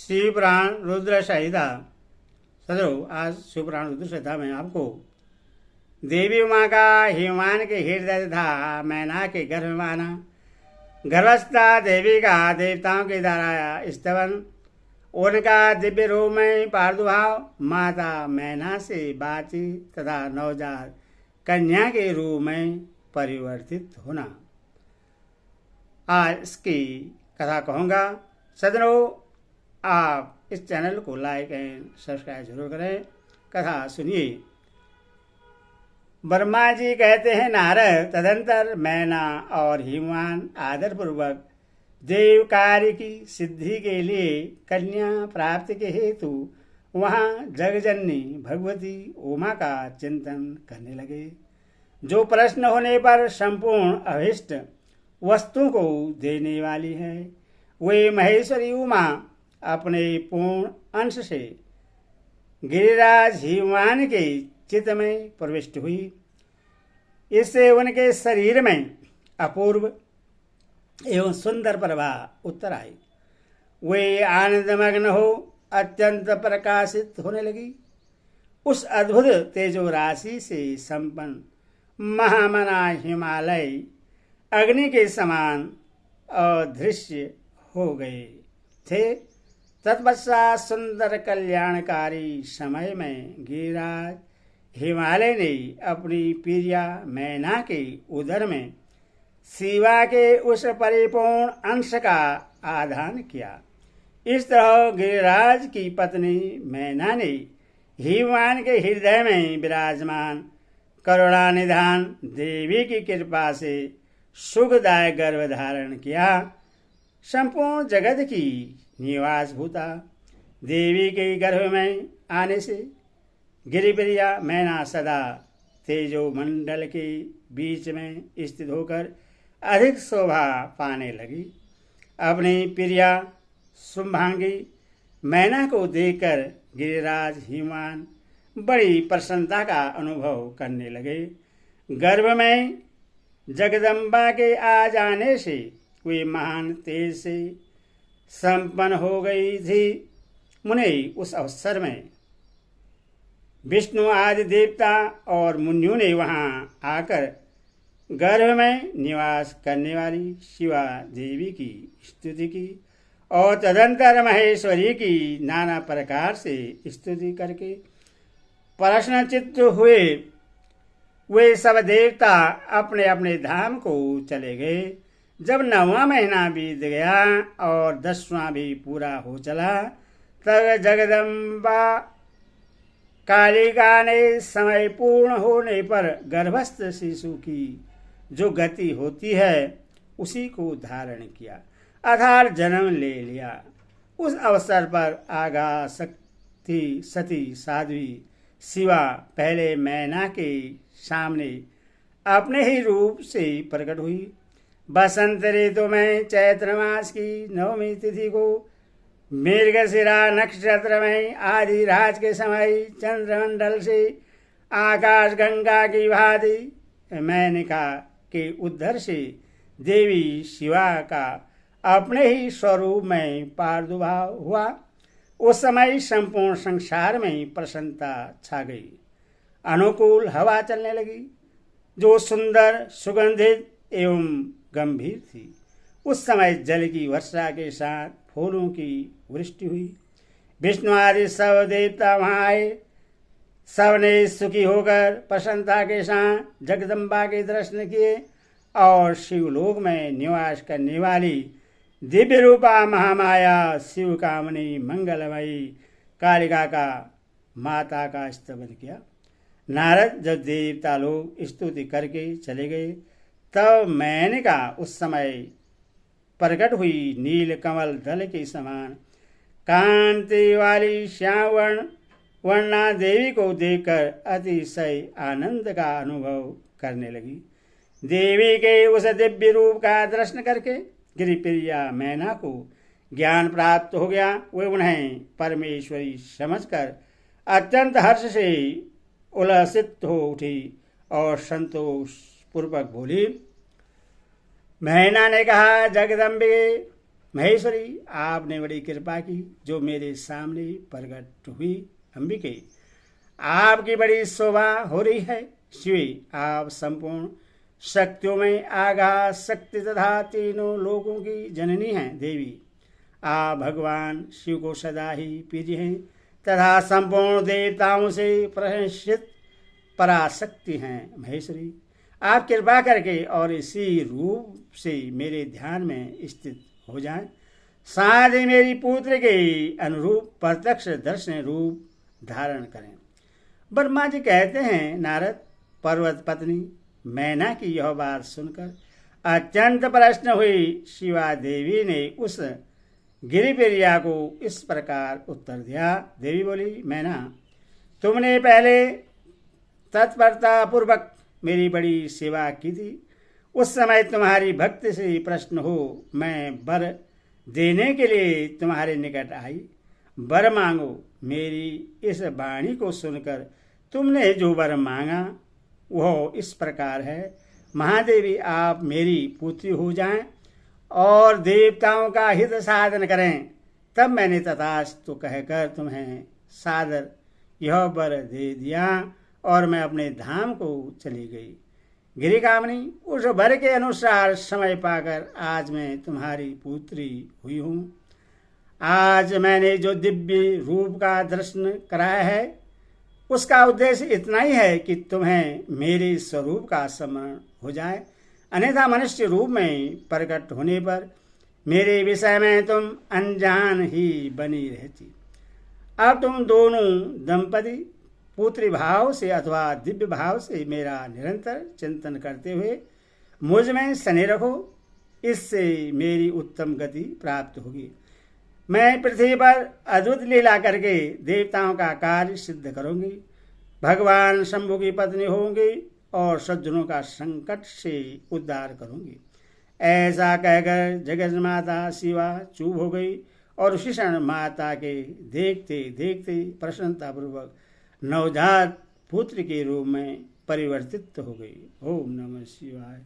शिवपुराण रुद्र संहिता सदरो। आज शिवपुराण रुद्र संहिता में आपको देवी उमा का हिमवान के हृदय तथा मैना के गर्भ में माना, गर्भस्था देवी का देवताओं के द्वारा स्तवन, उनका दिव्य रूप में प्रादुर्भाव, माता मैना से बातचीत तथा नवजात कन्या के रूप में परिवर्तित होना। आज इसकी कथा कहूँगा। सदनों, आप इस चैनल को लाइक एंड सब्सक्राइब जरूर करें। कथा सुनिए। ब्रह्मा जी कहते हैं, नारद, तदंतर मैना और हिमवान आदरपूर्वक देव कार्य की सिद्धि के लिए कन्या प्राप्ति के हेतु वहाँ जगजननी भगवती उमा का चिंतन करने लगे। जो प्रश्न होने पर संपूर्ण अभिष्ट वस्तु को देने वाली है, वे महेश्वरी उमा अपने पूर्ण अंश से गिरिराज हिमवान के चित्त में प्रविष्ट हुई। इससे उनके शरीर में अपूर्व एवं सुंदर प्रभा उत्तर आई। वे आनंदमग्न हो अत्यंत प्रकाशित होने लगी। उस अद्भुत तेजो राशि से संपन्न महामना हिमालय अग्नि के समान अदृश्य हो गए थे। तत्पश्चात सुंदर कल्याणकारी समय में गिरिराज हिमालय ने अपनी प्रिया मैना के उदर में शिवा के उस परिपूर्ण अंश का आधान किया। इस तरह गिरिराज की पत्नी मैना ने हिमवान के हृदय में विराजमान करुणानिधान देवी की कृपा से सुखदायक गर्भ धारण किया। संपूर्ण जगत की निवास भूता देवी के गर्भ में आने से गिरिप्रिया मैना सदा तेजो मंडल के बीच में स्थित होकर अधिक शोभा पाने लगी। अपनी प्रिया शुंभांगी मैना को देखकर गिरिराज हिमवान बड़ी प्रसन्नता का अनुभव करने लगे। गर्भ में जगदम्बा के आ जाने से वे महान तेज से संपन्न हो गई थी। मुने उस अवसर में विष्णु आदि देवता और मुनियों ने वहां आकर गर्भ में निवास करने वाली शिवा देवी की स्तुति की और तदंतर महेश्वरी की नाना प्रकार से स्तुति करके प्रसन्नचित्त हुए। वे सब देवता अपने अपने धाम को चले गए। जब 9वां महीना बीत गया और 10वां भी पूरा हो चला, तब जगदम्बा कालिका ने समय पूर्ण होने पर गर्भस्थ शिशु की जो गति होती है उसी को धारण किया अर्थात जन्म ले लिया। उस अवसर पर आगा शक्ति सती साध्वी शिवा पहले मैना के सामने अपने ही रूप से प्रकट हुई। बसंत ऋतु में चैत्र मास की 9वीं तिथि को मृगशिरा नक्षत्र में आदि रात के समय चंद्रमंडल से आकाश गंगा की भांति मेनका के उद्धर से देवी शिवा का अपने ही स्वरूप में प्रादुर्भाव हुआ। उस समय संपूर्ण संसार में प्रसन्नता छा गई। अनुकूल हवा चलने लगी जो सुंदर, सुगंधित एवं गंभीर थी। उस समय जल की वर्षा के साथ फूलों की वृष्टि हुई। विष्णु आदि सब देवता वहां आए। सबने सुखी होकर प्रसन्नता के साथ जगदम्बा के दर्शन किए और शिवलोक में निवास करने वाली दिव्य रूपा महामाया शिव कामनी मंगलमयी कालिका का माता का स्तवन किया। नारद जब देवता लोग स्तुति करके चले गए, तब मेनका उस समय प्रकट हुई नील कमल दल के समान कांति वाली श्याम वर्णा देवी को देखकर अतिशय आनंद का अनुभव करने लगी। देवी के उस दिव्य रूप का दर्शन करके गिरिप्रिया मैना को ज्ञान प्राप्त हो गया। वे उन्हें परमेश्वरी समझकर अत्यंत हर्ष से उल्लसित हो उठी और संतोष पूर्वक बोली। मैना ने कहा, जगदम्बे, महेश्वरी, आपने बड़ी कृपा की जो मेरे सामने प्रकट हुई। अंबिके, आपकी बड़ी शोभा हो रही है। शिवी, आप संपूर्ण शक्तियों में आगाह शक्ति तथा तीनों लोगों की जननी हैं। देवी, आप भगवान शिव को सदा ही प्रिय हैं तथा संपूर्ण देवताओं से प्रशंसित पराशक्ति हैं। महेश्वरी, आप कृपा करके और इसी रूप से मेरे ध्यान में स्थित हो जाएं, साथ ही मेरी पुत्र के अनुरूप प्रत्यक्ष दर्शन रूप धारण करें। ब्रह्मा जी कहते हैं, नारद, पर्वत पत्नी मैना की यह बात सुनकर अत्यंत प्रसन्न हुई। शिवा देवी ने उस गिरिप्रिया को इस प्रकार उत्तर दिया। देवी बोली, मैना, तुमने पहले तत्परता पूर्वक मेरी बड़ी सेवा की थी। उस समय तुम्हारी भक्ति से प्रश्न हो मैं वर देने के लिए तुम्हारे निकट आई। वर मांगो। मेरी इस वाणी को सुनकर तुमने जो वर मांगा वह इस प्रकार है, महादेवी, आप मेरी पुत्री हो जाएं और देवताओं का हित साधन करें। तब मैंने तथास्तु कहकर तुम्हें सादर यह वर दे दिया और मैं अपने धाम को चली गई। गिरिकामनी, उस वर के अनुसार समय पाकर आज मैं तुम्हारी पुत्री हुई हूँ। आज मैंने जो दिव्य रूप का दर्शन कराया है उसका उद्देश्य इतना ही है कि तुम्हें मेरे स्वरूप का स्मरण हो जाए, अन्यथा मनुष्य रूप में प्रकट होने पर मेरे विषय में तुम अनजान ही बनी रहती। अब तुम दोनों दंपति पुत्री भाव से अथवा दिव्य भाव से मेरा निरंतर चिंतन करते हुए मुझ में स्नेह रखो, इससे मेरी उत्तम गति प्राप्त होगी। मैं पृथ्वी पर अद्भुत लीला करके देवताओं का कार्य सिद्ध करूंगी। भगवान शंभु की पत्नी होंगी और सज्जनों का संकट से उद्धार करूंगी। ऐसा कहकर जगत माता शिवा चुप हो गई और उसी क्षण माता के देखते देखते प्रसन्नतापूर्वक नवजात पुत्र के रूप में परिवर्तित हो गई। ओम नमः शिवाय।